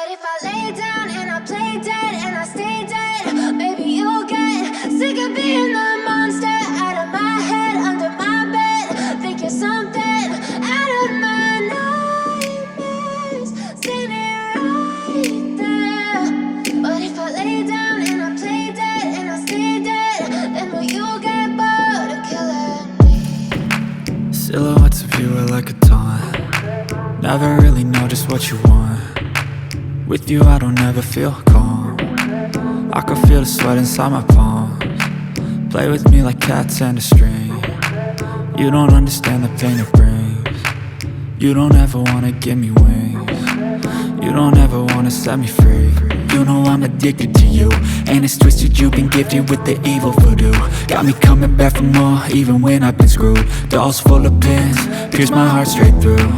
But if I lay down and I play dead and I stay dead, maybe you'll get sick of being the monster out of my head, under my bed. Think you're something out of my nightmares, standing right there. But if I lay down and I play dead and I stay dead, then will you get bored of killing me? Silhouettes of you are like a taunt. Never really know just what you want. With you I don't ever feel calm. I can feel the sweat inside my palms. Play with me like cats and a string. You don't understand the pain it brings. You don't ever wanna give me wings. You don't ever wanna set me free. You know I'm addicted to you, and it's twisted, you've been gifted with the evil voodoo. Got me coming back for more, even when I've been screwed. Dolls full of pins, pierce my heart straight through.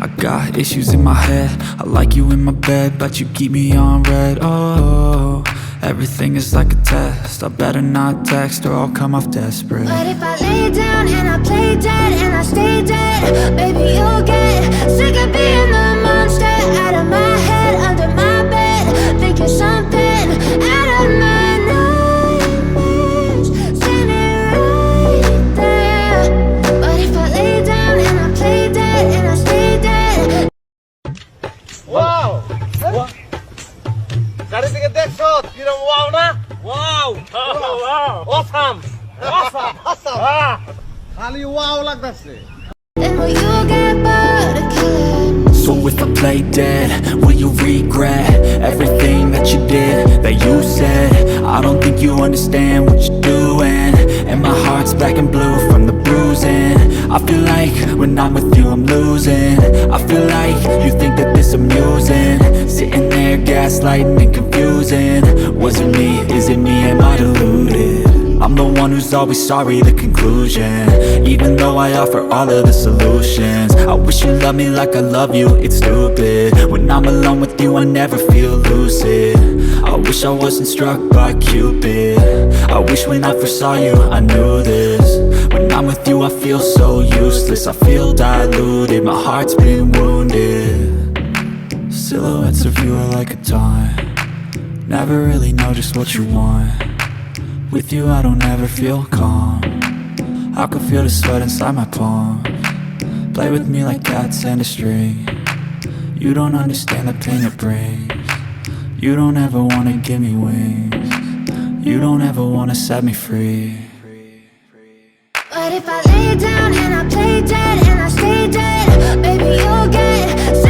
I got issues in my head, I like you in my bed, but you keep me on red. Oh, everything is like a test, I better not text or I'll come off desperate. But if I lay down and I play dead and I stay dead, maybe you'll get sick of being the monster out of my head, under my bed. Think you're something out of my nightmares, standing right there. But if I lay down and I play dead and I stay dead. Wow! চারিদিকে দেখছো কিরম wow না? Wow! Wow! Awesome! Awesome! Awesome! খালি wow লাগতাছে। Then will you get bored of killing me? So if I play dead, will you regret everything that you did, that you said? I don't think you understand what you're doing, and my heart's black and blue from the bruising. I feel like when I'm with you I'm losing. I feel like you think that this amusing, sitting there gaslighting and confusing. Was it me? Is it me? Am I deluded? I'm the one who's always sorry, the conclusion. Even though I offer all of the solutions, I wish you loved me like I love you, it's stupid. When I'm alone with you I never feel lucid. I wish I wasn't struck by Cupid. I wish when I first saw you I knew this. When I'm with you I feel so useless, I feel diluted, my heart's been wounded. Silhouettes of you are like a taunt. Never really know just what you want. With you I don't ever feel calm. I can feel the sweat inside my palms. Play with me like cats and a string. You don't understand the pain it brings. You don't ever wanna give me wings. You don't ever wanna set me free. But if I lay down and I play dead and I stay dead, maybe you'll get sick